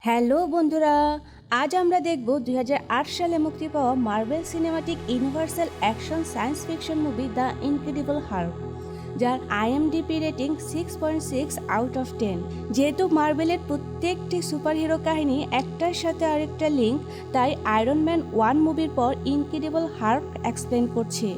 Hello বন্ধুরা, আজ আমরা দেখব 2008 সালে মুক্তি পাওয়া Marvel cinematic universal action science fiction movie the incredible Hulk, যার আইএমডিবি রেটিং 6.6 আউট অফ 10। যেহেতু মার্ভেলের প্রত্যেকটি সুপারহিরো কাহিনী একটার সাথে আরেকটা লিঙ্ক, তাই আয়রন ম্যান 1 মুভির পর ইনক্রেডিবল হাল্ক এক্সপ্লেন করছি।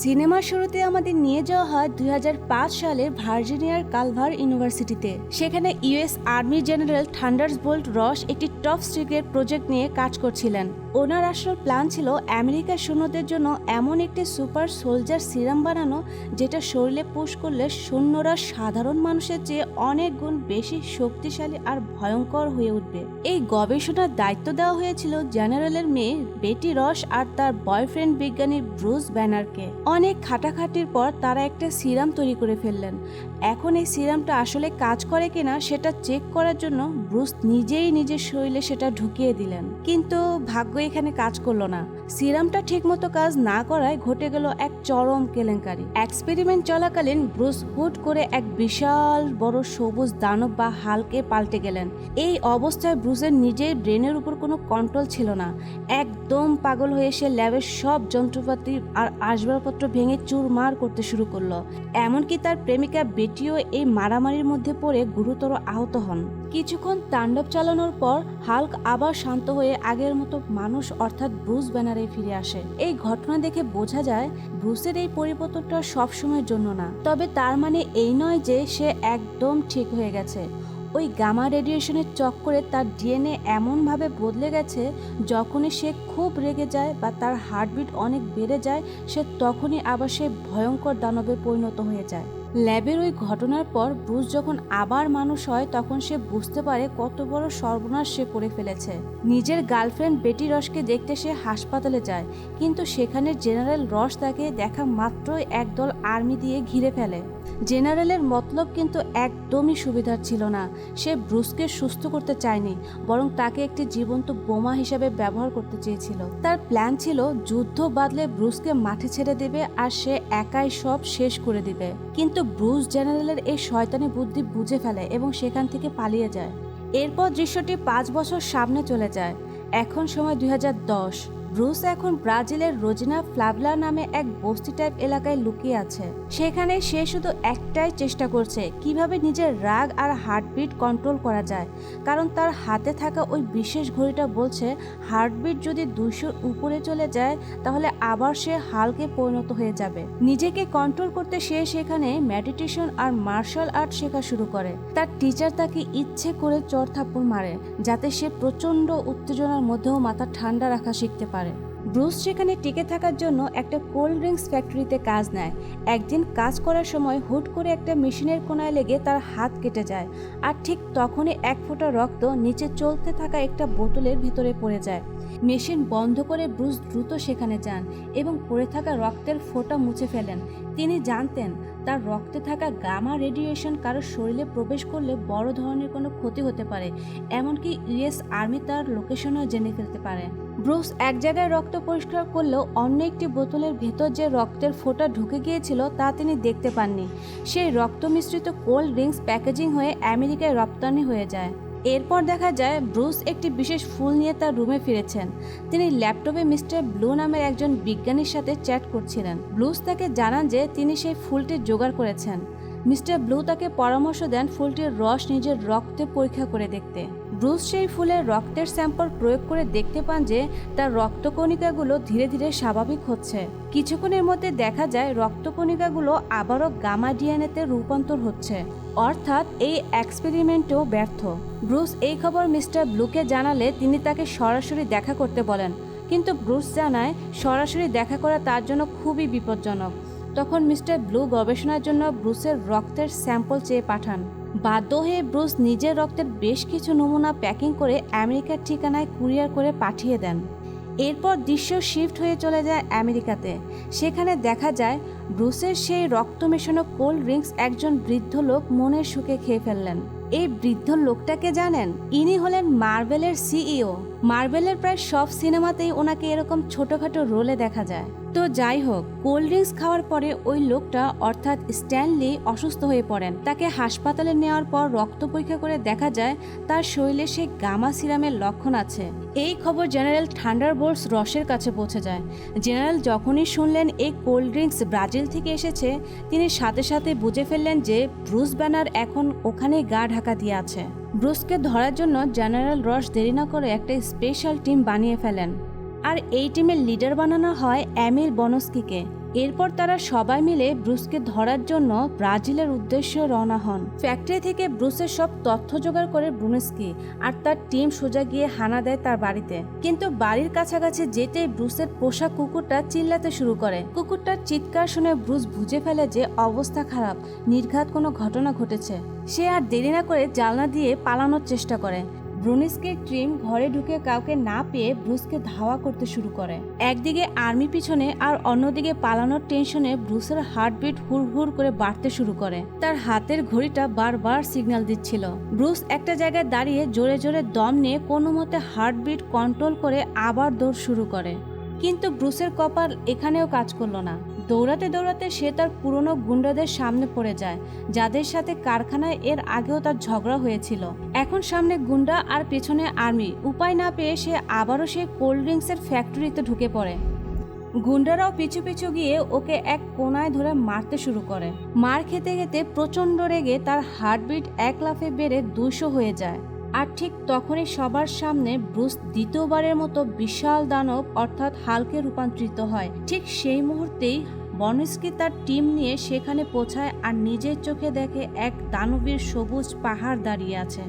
সিনেমার শুরুতে আমাদের নিয়ে যাওয়া হয় 2005 সালের ভার্জিনিয়ার কালভার ইউনিভার্সিটিতে। সেখানে ইউএস আর্মি জেনারেল থান্ডারবোল্ট রস একটি টপ সিক্রেট প্রজেক্ট নিয়ে কাজ করছিলেন। ওনার আসল প্ল্যান ছিল আমেরিকার সৈন্যদের জন্য এমন একটি সুপার সোলজার সিরাম বানানো, যেটা শরীরে পুশ করলে সৈন্যরা সাধারণ মানুষের চেয়ে অনেক গুণ বেশি শক্তিশালী আর ভয়ঙ্কর হয়ে উঠবে। এই গবেষণার দায়িত্ব দেওয়া হয়েছিল জেনারেলের মেয়ে বেটি রস আর তার বয়ফ্রেন্ড বিজ্ঞানী ব্রুস ব্যানারকে। অনেক খাটাখাটির পর তারা একটা সিরাম তৈরি করে ফেললেন। এখন এই সিরামটা আসলে কাজ করে কিনা সেটা চেক করার জন্য ব্রুস নিজেই নিজের শরীরে সেটা ঢুকিয়ে দিলেন, কিন্তু ভাগ্য এখানে কাজ করলো না। সিরামটা ঠিকমতো কাজ না করায় ঘটে গেল এক চরম কেলেঙ্কারি। এক্সপেরিমেন্ট চলাকালীন ব্রুস হুট করে এক বিশাল বড় সবুজ দানব বা হালকে পাল্টে গেলেন। এই অবস্থায় ব্রুসের নিজের ব্রেনের উপর কোনো কন্ট্রোল ছিল না। একদম পাগল হয়ে সে ল্যাবের সব যন্ত্রপাতি আর আসবাবপত্র ভেঙে চুরমার করতে শুরু করলো। এমনকি তার প্রেমিকা বেটিও এই মারামারির মধ্যে পড়ে গুরুতর আহত হন। কিছুক্ষণ তাণ্ডব চালানোর পর হাল্ক আবার শান্ত হয়ে আগের মতো মানুষ অর্থাৎ ব্রুস ব্যানারে ফিরে আসে। এই ঘটনা দেখে বোঝা যায় ব্রুসের এই পরিবর্তনটা সবসময়ের জন্য না, তবে তার মানে এই নয় যে সে একদম ঠিক হয়ে গেছে। ওই গামা রেডিয়েশনের চক্করে তার ডিএনএ এমনভাবে বদলে গেছে, যখনই সে খুব রেগে যায় বা তার হার্টবিট অনেক বেড়ে যায়, সে তখনই আবার সে ভয়ঙ্কর দানবে পরিণত হয়ে যায়। ল্যাবের ওই ঘটনার পর ব্রুস যখন আবার মানুষ হয়, তখন সে বুঝতে পারে কত বড় সর্বনাশ সে করে ফেলেছে। নিজের গার্লফ্রেন্ড বেটি রসকে দেখতে সে হাসপাতালে যায়, কিন্তু সেখানে জেনারেল রস তাকে দেখা মাত্রই একদল আর্মি দিয়ে ঘিরে ফেলে। জেনারেলের মতলব কিন্তু একদমই সুবিধার ছিল না। সে ব্রুসকে সুস্থ করতে চায়নি, বরং তাকে একটি জীবন্ত বোমা হিসেবে ব্যবহার করতে চেয়েছিল। তার প্ল্যান ছিল যুদ্ধ বাদলে ব্রুসকে মাঠে ছেড়ে দেবে আর সে একাই সব শেষ করে দিবে। কিন্তু ব্রুস জেনারেলের এই শয়তানি বুদ্ধি বুঝে ফেলে এবং সেখান থেকে পালিয়ে যায়। এরপর দৃশ্যটি 5 বছর সামনে চলে যায়। এখন সময় 2010। ব্রুস এখন ব্রাজিলের রোজিনা ফ্লাভলা নামে এক বস্তি টাইপ এলাকায় লুকিয়ে আছে। সেখানে সে শুধু একটাই চেষ্টা করছে, কিভাবে নিজের রাগ আর হার্টবিট কন্ট্রোল করা যায়। কারণ তার হাতে থাকা ওই বিশেষ ঘড়িটা বলছে হার্টবিট যদি 200 উপরে চলে যায়, তাহলে আবার সে হালকে পরিণত হয়ে যাবে। নিজেকে কন্ট্রোল করতে সে সেখানে মেডিটেশন আর মার্শাল আর্ট শেখা শুরু করে। তার টিচার তাকে ইচ্ছে করে চড় থাপ্পড় মারে, যাতে সে প্রচন্ড উত্তেজনার মধ্যেও মাথা ঠান্ডা রাখা শিখতে পারে। ব্রুস সেখানে টিকে থাকার জন্য একটা কোল্ড ড্রিঙ্কস ফ্যাক্টরিতে কাজ নেয়। একদিন কাজ করার সময় হুট করে একটা মেশিনের কোনায় লেগে তার হাত কেটে যায়, আর ঠিক তখনই এক ফোঁটা রক্ত নিচে চলতে থাকা একটা বোতলের ভিতরে পড়ে যায়। মেশিন বন্ধ করে ব্রুস দ্রুত সেখানে যান এবং পড়ে থাকা রক্তের ফোঁটা মুছে ফেলেন। তিনি জানতেন তার রক্তে থাকা গামা রেডিয়েশন কারোর শরীরে প্রবেশ করলে বড় ধরনের কোনো ক্ষতি হতে পারে, এমনকি ইউএস আর্মি তার লোকেশনও জেনে ফেলতে পারে। ব্রুস এক জায়গায় রক্ত পরিষ্কার করলেও অন্য একটি বোতলের ভেতর যে রক্তের ফোঁটা ঢুকে গিয়েছিল তা তিনি দেখতে পাননি। সেই রক্ত মিশ্রিত কোল্ড ড্রিঙ্কস প্যাকেজিং হয়ে আমেরিকায় রপ্তানি হয়ে যায়। এরপর দেখা যায় ব্রুস একটি বিশেষ ফুল নিয়ে তার রুমে ফিরেছেন। তিনি ল্যাপটপে মিস্টার ব্লু নামের একজন বিজ্ঞানীর সাথে চ্যাট করছিলেন। ব্রুস তাকে জানান যে তিনি সেই ফুলটি জোগাড় করেছেন। মিস্টার ব্লু তাকে পরামর্শ দেন ফুলটির রস নিজের রক্তে পরীক্ষা করে দেখতে। ব্রুস সেই ফুলের রক্তের স্যাম্পল প্রয়োগ করে দেখতে পান যে তার রক্তকণিকাগুলো ধীরে ধীরে স্বাভাবিক হচ্ছে। কিছুক্ষণের মধ্যে দেখা যায় রক্তকণিকাগুলো আবারও গামা ডিএনএতে রূপান্তর হচ্ছে, অর্থাৎ এই এক্সপেরিমেন্টও ব্যর্থ। ব্রুস এই খবর মিস্টার ব্লুকে জানালে তিনি তাকে সরাসরি দেখা করতে বলেন, কিন্তু ব্রুস জানায় সরাসরি দেখা করা তার জন্য খুবই বিপজ্জনক। তখন মিস্টার ব্লু গবেষণার জন্য ব্রুসের রক্তের স্যাম্পল চেয়ে পাঠান। বাধ্য হয়ে ব্রুস নিজের রক্তের বেশ কিছু নমুনা প্যাকিং করে আমেরিকার ঠিকানায় কুরিয়ার করে পাঠিয়ে দেন। এরপর দৃশ্য শিফট হয়ে চলে যায় আমেরিকাতে। সেখানে দেখা যায় ব্রুসের সেই রক্ত মেশানো কোল্ড ড্রিঙ্কস একজন বৃদ্ধ লোক মনের সুখে খেয়ে ফেললেন। এই বৃদ্ধ লোকটাকে জানেন? ইনি হলেন মার্ভেলের সিইও। মার্ভেলের প্রায় সব সিনেমাতেই ওনাকে এরকম ছোটখাটো রোলে দেখা যায়। তো যাই হোক, কোল্ড ড্রিঙ্কস খাওয়ার পরে ওই লোকটা অর্থাৎ স্ট্যানলি অসুস্থ হয়ে পড়েন। তাকে হাসপাতালে নেওয়ার পর রক্ত পরীক্ষা করে দেখা যায় তার শরীরে সে গামা সিরামের লক্ষণ আছে। এই খবর জেনারেল থান্ডারবোল্টস রসের কাছে পৌঁছে যায়। জেনারেল যখনই শুনলেন এই কোল্ড ড্রিঙ্কস ব্রাজিল থেকে এসেছে, তিনি সাথে সাথে বুঝে ফেললেন যে ব্রুস ব্যানার এখন ওখানেই গা ঢাকা দিয়ে আছে। ব্রুসকে ধরার জন্য জেনারেল রস দেরি না করে একটা স্পেশাল টিম বানিয়ে ফেলেন, আর এই টিমের লিডার বানানো হয় এমিল বনস্কিকে। এরপর তারা সবাই মিলে ব্রুসকে ধরার জন্য ব্রাজিলের উদ্দেশ্যে রওনা হন। ফ্যাক্টরি থেকে ব্রুসের সব তথ্য জোগাড় করে ব্রুনেস্কি আর তার টিম সোজা গিয়ে হানা দেয় তার বাড়িতে। কিন্তু বাড়ির কাছাকাছি যেতেই ব্রুসের পোষা কুকুরটা চিল্লাতে শুরু করে। কুকুরটার চিৎকার শুনে ব্রুস বুঝে ফেলে যে অবস্থা খারাপ, নির্ঘাত কোনো ঘটনা ঘটেছে। সে আর দেরি না করে জানলা দিয়ে পালানোর চেষ্টা করে। ব্রুনেস্কির টিম ঘরে ঢুকে কাউকে না পেয়ে ব্রুসকে ধাওয়া করতে শুরু করে। একদিকে আর্মি পিছনে আর অন্যদিকে পালানোর টেনশনে ব্রুসের হার্টবিট হুড় করে বাড়তে শুরু করে। তার হাতের ঘড়িটা বারবার সিগন্যাল দিচ্ছিল। ব্রুস একটা জায়গায় দাঁড়িয়ে জোরে জোরে দম নিয়ে কোনো মতে হার্টবিট কন্ট্রোল করে আবার দৌড় শুরু করে। কিন্তু ব্রুসের কপাল এখানেও কাজ করলো না। দৌড়াতে দৌড়াতে সে তার পুরনো গুন্ডাদের সামনে পড়ে যায়, যাদের সাথে কারখানায় এর আগেও তার ঝগড়া হয়েছিল। এখন সামনে গুন্ডা আর পেছনে আর্মি। উপায় না পেয়ে সে আবারও সেই কোল্ড ড্রিঙ্কসের ফ্যাক্টরিতে ঢুকে পড়ে। গুন্ডারাও পিছু পিছু গিয়ে ওকে এক কোনায় ধরে মারতে শুরু করে। মার খেতে খেতে প্রচণ্ড রেগে তার হার্টবিট এক লাফে বেড়ে 200 হয়ে যায়। আর ঠিক তখনই সবার সামনে ব্রুস দ্বিতীয়বারের মতো বিশাল দানব অর্থাৎ হাল্কে রূপান্তরিত হয়। ঠিক সেই মুহূর্তেই বনস্কি তার টিম নিয়ে সেখানে পৌঁছায় আর নিজের চোখে দেখে এক দানবীর সবুজ পাহাড় দাঁড়িয়ে আছে।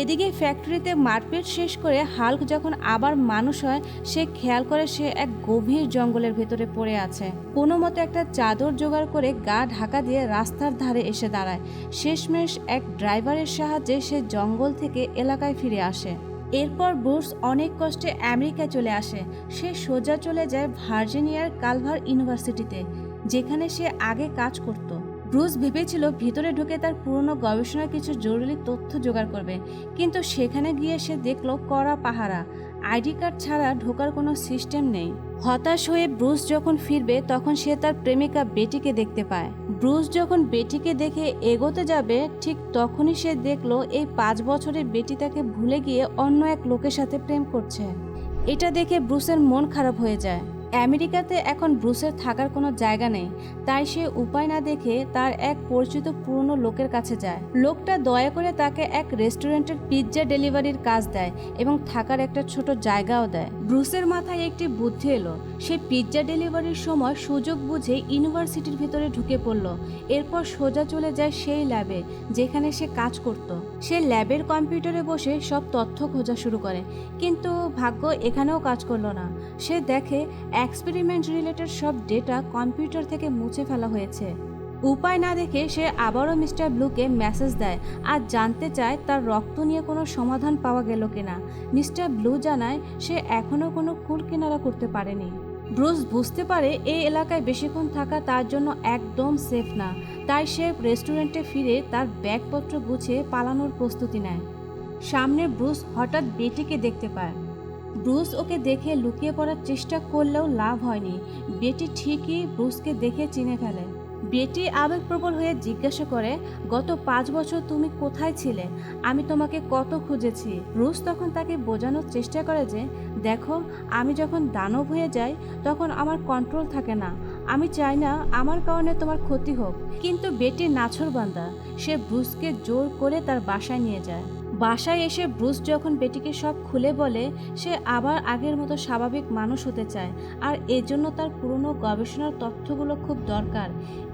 এদিকে ফ্যাক্টরিতে মারপিট শেষ করে হাল্ক যখন আবার মানুষ হয়, সে খেয়াল করে সে এক গভীর জঙ্গলের ভেতরে পড়ে আছে। কোনো মতো একটা চাদর জোগাড় করে গা ঢাকা দিয়ে রাস্তার ধারে এসে দাঁড়ায়। শেষমেশ এক ড্রাইভারের সাহায্যে সে জঙ্গল থেকে এলাকায় ফিরে আসে। এরপর ব্রুস অনেক কষ্টে আমেরিকায় চলে আসে। সে সোজা চলে যায় ভার্জিনিয়ার কালভার ইউনিভার্সিটিতে, যেখানে সে আগে কাজ করত। ব্রুস ভেবেছিল ভিতরে ঢুকে তার পুরনো গবেষণার কিছু জরুরি তথ্য জোগাড় করবে, কিন্তু সেখানে গিয়ে সে দেখল কড়া পাহারা, আইডি কার্ড ছাড়া ঢোকার কোনো সিস্টেম নেই। হতাশ হয়ে ব্রুস যখন ফিরবে তখন সে তার প্রেমিকা বেটিকে দেখতে পায়। ব্রুস যখন বেটিকে দেখে এগোতে যাবে, ঠিক তখনই সে দেখল এই 5 বছরের বেটি তাকে ভুলে গিয়ে অন্য এক লোকের সাথে প্রেম করছে। এটা দেখে ব্রুসের মন খারাপ হয়ে যায়। আমেরিকাতে এখন ব্রুসের থাকার কোনো জায়গা নেই, তাই সে উপায় না দেখে তার এক পরিচিত পুরনো লোকের কাছে যায়। লোকটা দয়া করে তাকে এক রেস্টুরেন্টের পিৎজা ডেলিভারির কাজ দেয় এবং থাকার একটা ছোট জায়গাও দেয়। ব্রুসের মাথায় একটি বুদ্ধি এলো। সে পিৎজা ডেলিভারির সময় সুযোগ বুঝে ইউনিভার্সিটির ভিতরে ঢুকে পড়ল। এরপর সোজা চলে যায় সেই ল্যাবে যেখানে সে কাজ করত। সে ল্যাবের কম্পিউটারে বসে সব তথ্য খোঁজা শুরু করে, কিন্তু ভাগ্য এখানেও কাজ করলো না। সে দেখে এক্সপেরিমেন্ট রিলেটেড সব ডেটা কম্পিউটার থেকে মুছে ফেলা হয়েছে। উপায় না দেখে সে আবারও মিস্টার ব্লুকে মেসেজ দেয় আর জানতে চায় তার রক্ত নিয়ে কোনো সমাধান পাওয়া গেল কিনা। মিস্টার ব্লু জানায় সে এখনও কোনো কুল কিনারা করতে পারেনি। ব্রুস বুঝতে পারে এই এলাকায় বেশিক্ষণ থাকা তার জন্য একদম সেফ না, তাই সে রেস্টুরেন্টে ফিরে তার ব্যাগপত্র গুছিয়ে পালানোর প্রস্তুতি নেয়। সামনে ব্রুস হঠাৎ বেটিকে দেখতে পায়। ব্রুস ওকে দেখে লুকিয়ে পড়ার চেষ্টা করলেও লাভ হয়নি। বেটি ঠিকই ব্রুসকে দেখে চিনে ফেলে। বেটি আবেগপ্রবল হয়ে জিজ্ঞাসা করে, গত 5 বছর তুমি কোথায় ছিলে? আমি তোমাকে কত খুঁজেছি। ব্রুস তখন তাকে বোঝানোর চেষ্টা করে যে, দেখো, আমি যখন দানব হয়ে যাই তখন আমার কন্ট্রোল থাকে না। আমি চাই না আমার কারণে তোমার ক্ষতি হোক। কিন্তু বেটি নাছোড়বান্দা, সে ব্রুসকে জোর করে তার বাসায় নিয়ে যায়। বাসায় এসে ব্রুস যখন বেটিকে সব খুলে বলে, সে আবার আগের মতো স্বাভাবিক মানুষ হতে চায়, আর এজন্য তার পুরনো গবেষণার তথ্যগুলো খুব দরকার।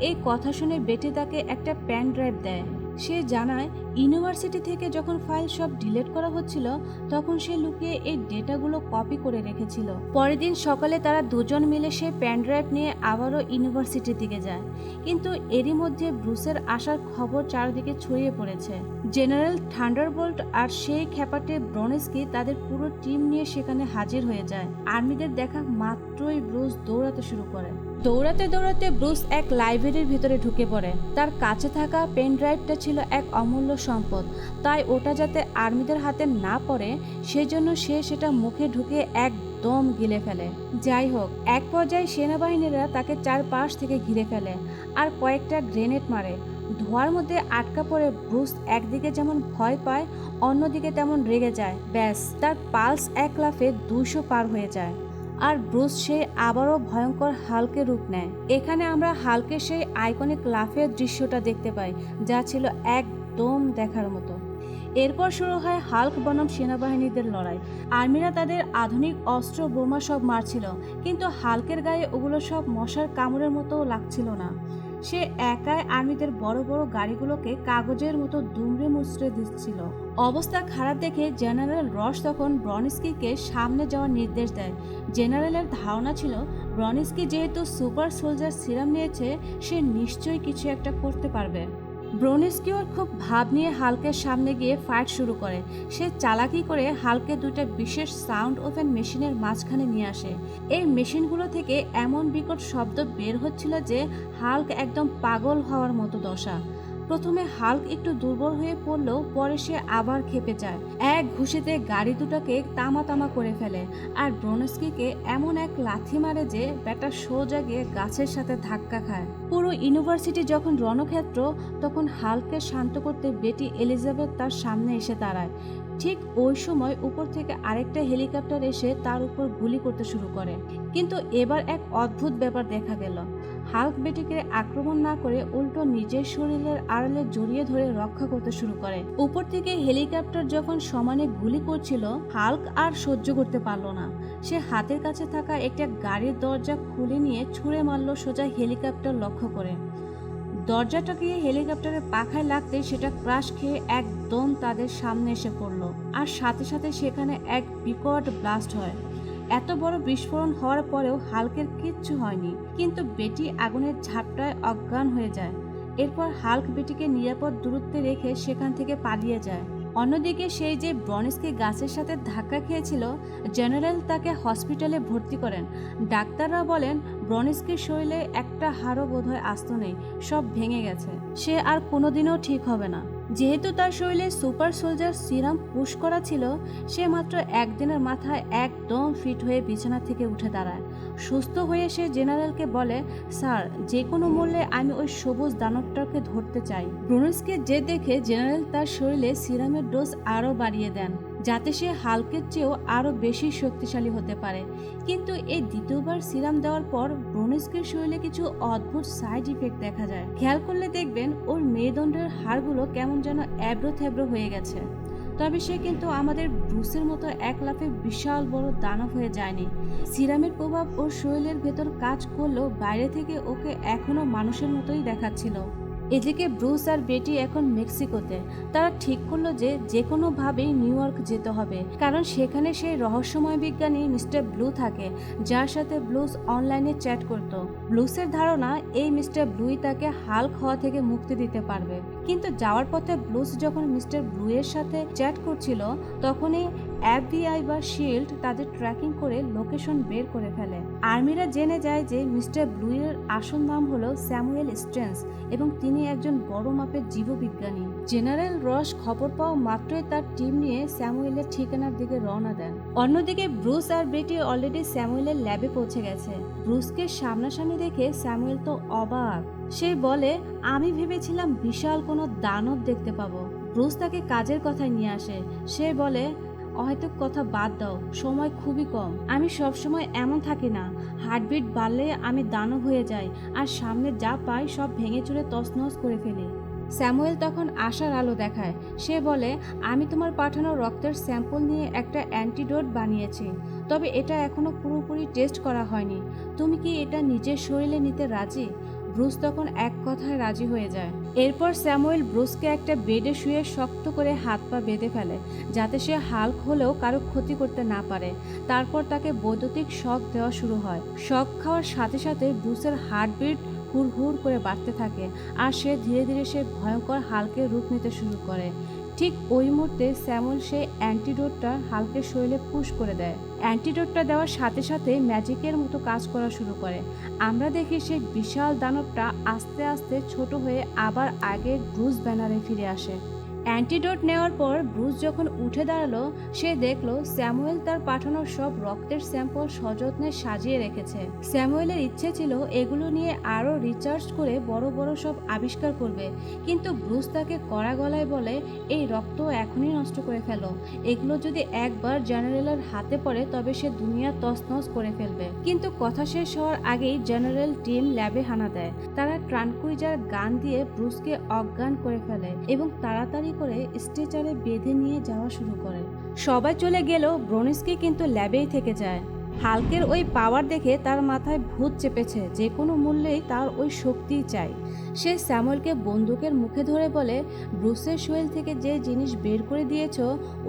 এই কথা শুনে বেটি তাকে একটা পেন ড্রাইভ দেয়। সে জানায় ইউনিভার্সিটি থেকে যখন ফাইল সব ডিলিট করা হচ্ছিল তখন সে লুকিয়ে এই ডেটাগুলো কপি করে রেখেছিল। পরের দিন সকালে তারা দুজন মিলে সেই পেন ড্রাইভ নিয়ে আবারও ইউনিভার্সিটির দিকে যায়, কিন্তু এরই মধ্যে ব্রুসের আসার খবর চারদিকে ছড়িয়ে পড়েছে। জেনারেল থান্ডারবোল্ট আর সেই খ্যাপাটে ব্রনেস্কি তাদের পুরো টিম নিয়ে সেখানে হাজির হয়ে যায়। আর্মিদের দেখা মাত্রই ব্রুস দৌড়াতে শুরু করে। দৌড়াতে দৌড়াতে ব্রুস এক লাইব্রেরির ভিতরে ঢুকে পড়ে। তার কাছে থাকা পেন ড্রাইভটা ছিল এক অমূল্য সম্পদ, তাই ওটা যাতে আর্মিদের হাতে না পড়ে সেজন্য সে সেটা মুখে ঢুকে এক একদম গিলে ফেলে। যাই হোক, এক পর্যায়ে সেনাবাহিনীরা তাকে চারপাশ থেকে ঘিরে ফেলে আর কয়েকটা গ্রেনেড মারে। ধোঁয়ার মধ্যে আটকা পড়ে ব্রুস একদিকে যেমন ভয় পায়, অন্যদিকে তেমন রেগে যায়। ব্যাস, তার পালস এক লাফে 200 পার হয়ে যায় আর ব্রুস সে আবারও ভয়ঙ্কর হাল্কে রূপ নেয়। এখানে আমরা হাল্কের সেই আইকনিক লাফের দৃশ্যটা দেখতে পাই, যা ছিল একদম দেখার মতো। এরপর শুরু হয় হাল্ক বনাম সেনাবাহিনীদের লড়াই। আর্মিরা তাদের আধুনিক অস্ত্র বোমা সব মারছিল, কিন্তু হাল্কের গায়ে ওগুলো সব মশার কামড়ের মতো লাগছিল না। সে একাই আর্মিদের বড় বড় গাড়িগুলোকে কাগজের মতো দুমড়ে মুচড়ে দিচ্ছিল। অবস্থা খারাপ দেখে জেনারেল রস তখন ব্রনিস্কিকে সামনে যাওয়ার নির্দেশ দেয়। জেনারেলের ধারণা ছিল ব্রনিস্কি যেহেতু সুপার সোলজার সিরাম নিয়েছে, সে নিশ্চয়ই কিছু একটা করতে পারবে। ব্রনিস্কিও খুব ভাব নিয়ে হাল্কের সামনে গিয়ে ফাইট শুরু করে। সে চালাকি করে হাল্কে দুটো বিশেষ সাউন্ড ওপেন মেশিনের মাঝখানে নিয়ে আসে। এই মেশিনগুলো থেকে এমন বিকট শব্দ বের হচ্ছিল যে হাল্ক একদম পাগল হওয়ার মতো দশা। প্রথমে হাল্ক একটু দুর্বল হয়ে পড়লেও পরে সে আবার খেপে যায়। এক ঘুষিতে গাড়ি দুটোকে তামা তামা করে ফেলে আর ব্রনিস্কিকে এমন এক লাথি মারে যে ব্যাটা সোজা গিয়ে গাছের সাথে ধাক্কা খায়। পুরো ইউনিভার্সিটি যখন রণক্ষেত্র, তখন হাল্ককে শান্ত করতে বেটি এলিজাবেথ তার সামনে এসে দাঁড়ায়। ঠিক ওই সময় উপর থেকে আরেকটা হেলিকপ্টার এসে তার উপর গুলি করতে শুরু করে। কিন্তু এবার এক অদ্ভুত ব্যাপার দেখা গেল। হাল্ক বেটিকে আক্রমণ না করে উল্টো নিজের শরীরের আড়ালে জড়িয়ে ধরে রক্ষা করতে শুরু করে। উপর থেকে হেলিকপ্টার যখন সমানে গুলি করছিল, হাল্ক আর সহ্য করতে পারল না। সে হাতের কাছে থাকা একটা গাড়ির দরজা খুলে নিয়ে ছুঁড়ে মারল সোজা হেলিকপ্টার লক্ষ্য করে। দরজাটা গিয়ে হেলিকপ্টারের পাখায় লাগতে সেটা ক্রাশ খেয়ে একদম তাদের সামনে এসে পড়ল আর সাথে সাথে সেখানে এক বিকট ব্লাস্ট হয়। এত বড় বিস্ফোরণ হওয়ার পরেও হাল্কের কিচ্ছু হয়নি, কিন্তু বেটি আগুনের ঝাপটায় অজ্ঞান হয়ে যায়। এরপর হাল্ক বেটিকে নিরাপদ দূরত্বে রেখে সেখান থেকে পালিয়ে যায়। অন্যদিকে সেই যে ব্রনিস্কি গাছের সাথে ধাক্কা খেয়েছিল, জেনারেল তাকে হসপিটালে ভর্তি করেন। ডাক্তাররা বলেন ব্রনিস্কির শরীরে একটা হাড়ও বোধহয় আস্ত নেই, সব ভেঙে গেছে। সে আর কোনোদিনও ঠিক হবে না। যেহেতু তার শরীরে সুপার সোলজার সিরাম পুশ করা ছিল, সে মাত্র একদিনের মাথায় একদম ফিট হয়ে বিছানা থেকে উঠে দাঁড়ায়। সুস্থ হয়ে সে জেনারেলকে বলে, স্যার, যে কোনো মূল্যে আমি ওই সবুজ দানবটাকে ধরতে চাই। ব্রুনিস্কি যে দেখে জেনারেল তার শরীরে সিরামের ডোজ আরও বাড়িয়ে দেন, যাতে সে হাল্কের চেয়েও আরও বেশি শক্তিশালী হতে পারে। কিন্তু এই দ্বিতীয়বার সিরাম দেওয়ার পর ব্রুনিস্কির শরীরে কিছু অদ্ভুত সাইড ইফেক্ট দেখা যায়। খেয়াল করলে দেখবেন ওর মেরুদণ্ডের হাড়গুলো কেমন যেন এবড়ো থেবড়ো হয়ে গেছে। তবে সে কিন্তু আমাদের ব্রুসের মতো এক লাফে বিশাল বড় দানব হয়ে যায়নি। সিরামের প্রভাব ওর শরীরের ভেতর কাজ করলেও বাইরে থেকে ওকে এখনো মানুষের মতোই দেখাচ্ছিল। এদিকে ব্রুস আর বেটি এখন মেক্সিকোতে। তারা ঠিক করলো যে কোনোভাবেই নিউ ইয়র্ক যেতে হবে, কারণ সেখানে সেই রহস্যময় বিজ্ঞানী মিস্টার ব্লু থাকে, যার সাথে ব্লুস অনলাইনে চ্যাট করত। ব্লুসের ধারণা এই মিস্টার ব্লুই তাকে হাল্ক হওয়া থেকে মুক্তি দিতে পারবে। কিন্তু যাওয়ার পথে ব্লুস যখন মিস্টার ব্লু এর সাথে চ্যাট করছিল, তখনই FBI বা শিল্ড তাদের ট্র্যাকিং করে লোকেশন বের করে ফেলে। আর্মিরা জেনে যায় যে মিস্টার ব্লু এর আসল নাম হলো স্যামুয়েল স্ট্রেঞ্জ এবং তিনি একজন বড় মাপের জীববিজ্ঞানী। জেনারেল রস খবর পাওয়া মাত্রই তার টিম নিয়ে স্যামুয়েলের ঠিকানার দিকে রওনা দেন। অন্যদিকে ব্রুস আর বেটি অলরেডি স্যামুয়েলের ল্যাবে পৌঁছে গেছে। ব্রুসকে সামনাসামনি দেখে স্যামুয়েল তো অবাক। সে বলে, আমি ভেবেছিলাম বিশাল কোনো দানব দেখতে পাবো। ব্রুস তাকে কাজের কথায় নিয়ে আসে। সে বলে, অহেতুক কথা বাদ দাও, সময় খুবই কম। আমি সবসময় এমন থাকি না। হার্টবিট বাড়লে আমি দানব হয়ে যাই আর সামনে যা পাই সব ভেঙে চুরে তছনছ করে ফেলি। স্যামুয়েল তখন আশার আলো দেখায়। সে বলে, আমি তোমার পাঠানো রক্তের স্যাম্পল নিয়ে একটা অ্যান্টিডোট বানিয়েছি, তবে এটা এখনো পুরোপুরি টেস্ট করা হয়নি। তুমি কি এটা নিজের শরীরে নিতে রাজি? ব্রুস তখন এক কথায় রাজি হয়ে যায়। এরপর স্যামুয়েল ব্রুসকে একটা বেডে শুয়ে শক্ত করে হাত পা বেঁধে ফেলে, যাতে সে হাল্ক হলেও কারো ক্ষতি করতে না পারে। তারপর তাকে বৈদ্যুতিক শক দেওয়া শুরু হয়। শক খাওয়ার সাথে সাথে ব্রুসের হার্টবিট হুড় হুড় করে বাড়তে থাকে আর সে ধীরে ধীরে সে ভয়ঙ্কর হাল্কের রূপ নিতে শুরু করে। ঠিক ওই মুহূর্তে স্যামুয়েল সেই অ্যান্টিডোটটা হাল্কের শরীরে পুশ করে দেয়। অ্যান্টিডোটটা দেওয়ার সাথে সাথে ম্যাজিকের মতো কাজ করা শুরু করে। আমরা দেখি সেই বিশাল দানবটা আস্তে আস্তে ছোট হয়ে আবার আগের ব্রুস ব্যানারে ফিরে আসে। অ্যান্টিডোট নেওয়ার পর ব্রুস যখন উঠে দাঁড়ালো, সে দেখলো স্যামুয়েল তার পাঠানো সব রক্তের স্যাম্পল সযত্নে সাজিয়ে রেখেছে। স্যামুয়েলের ইচ্ছে ছিল এগুলো নিয়ে আরও রিসার্চ করে বড় বড় সব আবিষ্কার করবে, কিন্তু ব্রুস তাকে কড়া গলায় বলে, এই রক্ত এখনই নষ্ট করে ফেলো। এগুলো যদি একবার জেনারেলের হাতে পড়ে তবে সে দুনিয়া তছনছ করে ফেলবে। কিন্তু কথা শেষ হওয়ার আগেই জেনারেল টিম ল্যাবে হানা দেয়। তারা ট্রানকুইজার গান দিয়ে ব্রুসকে অজ্ঞান করে ফেলে এবং তাড়াতাড়ি করে স্ট্রেচারে বেঁধে নিয়ে যাওয়া শুরু করে। সবাই চলে গেলেও ব্রোনিস্কি কিন্তু ল্যাবেই থেকে যায়। হাল্কের ওই পাওয়ার দেখে তার মাথায় ভূত চেপেছে, যে কোনো মূল্যেই তার ওই শক্তিই চাই। সে স্যামুয়েলকে বন্দুকের মুখে ধরে বলে, ব্রুসের শরীর থেকে যে জিনিস বের করে দিয়েছ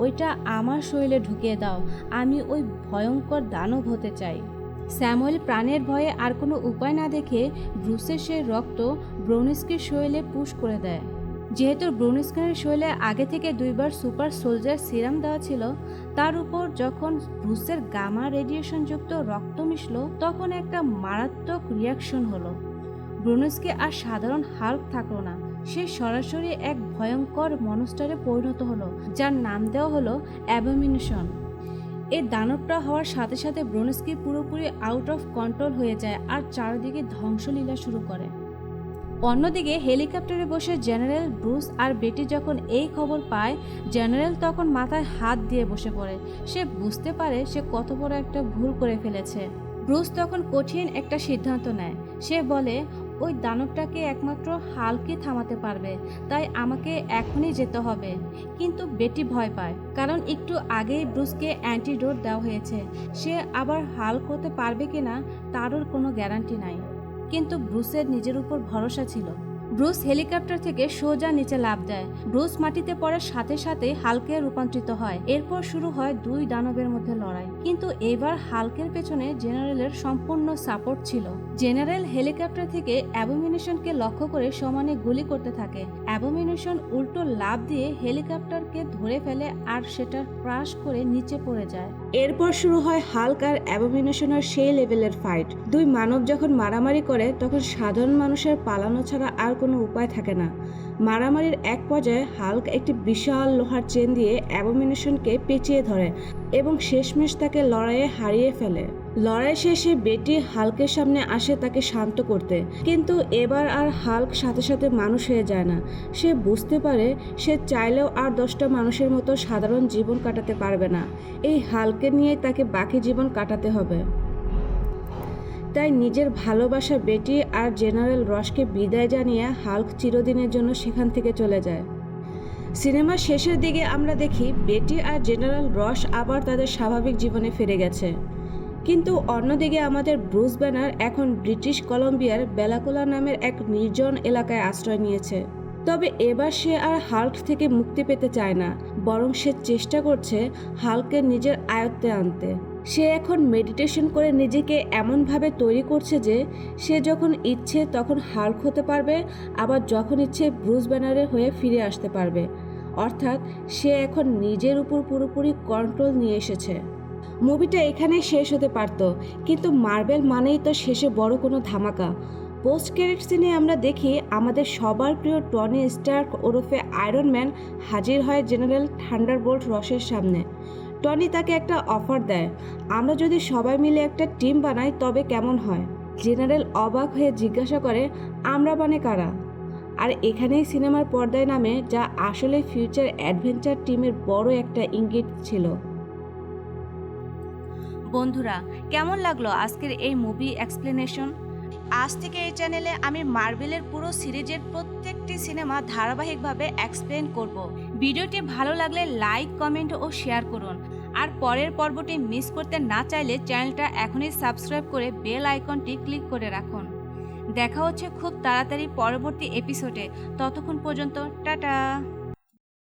ওইটা আমার শরীরে ঢুকিয়ে দাও, আমি ওই ভয়ঙ্কর দানব হতে চাই। স্যামুয়েল প্রাণের ভয়ে আর কোনো উপায় না দেখে ব্রুসের সেই রক্ত ব্রোনিস্কির শরীরে পুশ করে দেয়। যেহেতু ব্রোনিস্কির শরীরে আগে থেকে 2বার সুপার সোলজার সিরাম দেওয়া ছিল, তার উপর যখন ব্রুসের গামা রেডিয়েশনযুক্ত রক্ত মিশল তখন একটা মারাত্মক রিয়াকশন হলো। ব্রোনিস্কি আর সাধারণ হাল্ক থাকলো না, সে সরাসরি এক ভয়ঙ্কর মনস্টারে পরিণত হলো, যার নাম দেওয়া হলো অ্যাবোমিনেশন। এই দানবটা হওয়ার সাথে সাথে ব্রোনিস্কি পুরোপুরি আউট অফ কন্ট্রোল হয়ে যায় আর চারদিকে ধ্বংসলীলা শুরু করে। অন্যদিকে হেলিকপ্টারে বসে জেনারেল, ব্রুস আর বেটি যখন এই খবর পায়, জেনারেল তখন মাথায় হাত দিয়ে বসে পড়ে। সে বুঝতে পারে সে কত বড় একটা ভুল করে ফেলেছে। ব্রুস তখন কঠিন একটা সিদ্ধান্ত নেয়। সে বলে, ওই দানবটাকে একমাত্র হাল্কই থামাতে পারবে, তাই আমাকে এখনই যেতে হবে। কিন্তু বেটি ভয় পায়, কারণ একটু আগেই ব্রুসকে অ্যান্টিডোট দেওয়া হয়েছে। সে আবার হাল্ক হতে পারবে কিনা তারও কোনো গ্যারান্টি নাই। কিন্তু ব্রুসের নিজের উপর ভরসা ছিল। ব্রুস হেলিকপ্টার থেকে সোজা নিচে লাফ দেয়। ব্রুস মাটিতে পড়ার সাথে সাথে হাল্কে রূপান্তরিত হয়। এরপর শুরু হয় দুই দানবের মধ্যে লড়াই। কিন্তু এবার হাল্কের পেছনে জেনারেলের সম্পূর্ণ সাপোর্ট ছিল। জেনারেল হেলিকপ্টার থেকে অ্যাবোমিনেশনকে লক্ষ্য করে সমানে গুলি করতে থাকে। অ্যাবোমিনেশন উল্টো লাফ দিয়ে হেলিকপ্টারকে ধরে ফেলে আর সেটা ক্রাশ করে নিচে পড়ে যায়। এরপর শুরু হয় হাল্ক আর অ্যাবোমিনেশনের সেই লেভেলের ফাইট। দুই মানব যখন মারামারি করে তখন সাধারণ মানুষের পালানো ছাড়া আর কোনো উপায় থাকে না। মারামারির এক পর্যায়ে হাল্ক একটি বিশাল লোহার চেন দিয়ে অ্যাবোমিনেশনকে পেঁচিয়ে ধরে এবং শেষমেশ তাকে লড়াইয়ে হারিয়ে ফেলে। লড়াই শেষে বেটি হাল্কের সামনে আসে তাকে শান্ত করতে, কিন্তু এবার আর হাল্ক সাথে সাথে মানুষ হয়ে যায় না। সে বুঝতে পারে সে চাইলেও আর 10টা মানুষের মতো সাধারণ জীবন কাটাতে পারবে না। এই হাল্কে নিয়ে তাকে বাকি জীবন কাটাতে হবে। তাই নিজের ভালোবাসা বেটি আর জেনারেল রসকে বিদায় জানিয়ে হাল্ক চিরদিনের জন্য সেখান থেকে চলে যায়। সিনেমার শেষের দিকে আমরা দেখি বেটি আর জেনারেল রস আবার তাদের স্বাভাবিক জীবনে ফিরে গেছে। কিন্তু অন্যদিকে আমাদের ব্রুস ব্যানার এখন ব্রিটিশ কলম্বিয়ার বেলাকোলা নামের এক নির্জন এলাকায় আশ্রয় নিয়েছে। তবে এবার সে আর হাল্ক থেকে মুক্তি পেতে চায় না, বরং সে চেষ্টা করছে হাল্ককে নিজের আয়ত্তে আনতে। সে এখন মেডিটেশন করে নিজেকে এমনভাবে তৈরি করছে যে সে যখন ইচ্ছে তখন হাল্ক হতে পারবে, আবার যখন ইচ্ছে ব্রুস ব্যানারের হয়ে ফিরে আসতে পারবে। অর্থাৎ সে এখন নিজের উপর পুরোপুরি কন্ট্রোল নিয়ে এসেছে। মুভিটা এখানেই শেষ হতে পারত, কিন্তু মার্বেল মানেই তো শেষে বড় কোনো ধামাকা। পোস্ট ক্রেডিট সিনে আমরা দেখি আমাদের সবার প্রিয় টনি স্টার্ক ওরফে আয়রন ম্যান হাজির হয় জেনারেল থান্ডারবোল্ট রসের সামনে। টনি তাকে একটা অফার দেয়, আমরা যদি সবাই মিলে একটা টিম বানাই তবে কেমন হয়। জেনারেল অবাক হয়ে জিজ্ঞাসা করে, আমরা মানে কারা? আর এখানেই সিনেমার পর্দায় নামে, যা আসলে ফিউচার অ্যাডভেঞ্চার টিমের বড় একটা ইঙ্গিত ছিল। বন্ধুরা, কেমন লাগলো আজকের এই মুভি এক্সপ্লেনেশন? আজ থেকে এই চ্যানেলে আমি মার্বেলের পুরো সিরিজের প্রত্যেকটি সিনেমা ধারাবাহিকভাবে এক্সপ্লেন করব। ভিডিওটি ভালো লাগলে লাইক, কমেন্ট ও শেয়ার করুন। আর পরের পর্বটি মিস করতে না চাইলে চ্যানেলটা এখনই সাবস্ক্রাইব করে বেল আইকনটি ক্লিক করে রাখুন। দেখা হচ্ছে খুব তাড়াতাড়ি পরবর্তী এপিসোডে। ততক্ষণ পর্যন্ত টাটা।